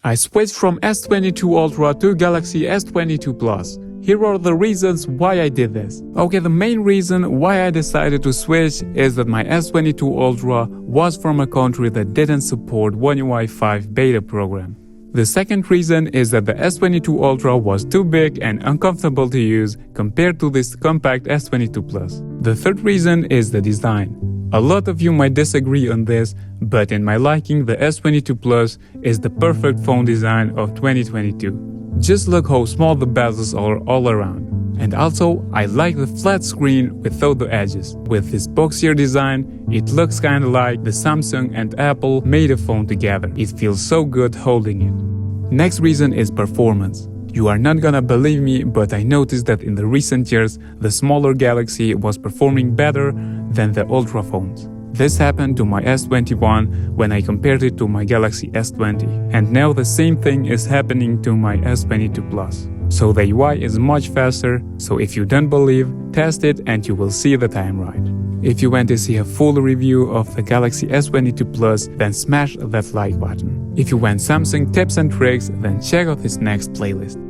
I switched from S22 Ultra to Galaxy S22 Plus. Here are the reasons why I did this. Okay, the main reason why I decided to switch is that my S22 Ultra was from a country that didn't support One UI 5 beta program. The second reason is that the S22 Ultra was too big and uncomfortable to use compared to this compact S22 Plus. The third reason is the design. A lot of you might disagree on this, but in my liking, the S22 Plus is the perfect phone design of 2022. Just look how small the bezels are all around. And also, I like the flat screen without the edges. With this boxier design, it looks kinda like the Samsung and Apple made a phone together. It feels so good holding it. Next reason is performance. You are not gonna believe me, but I noticed that in the recent years, the smaller Galaxy was performing better than the Ultra phones. This happened to my S21 when I compared it to my Galaxy S20, and now the same thing is happening to my S22 Plus. So the UI is much faster, so if you don't believe, test it and you will see that I am right. If you want to see a full review of the Galaxy S22 Plus, then smash that like button. If you want Samsung tips and tricks, then check out this next playlist.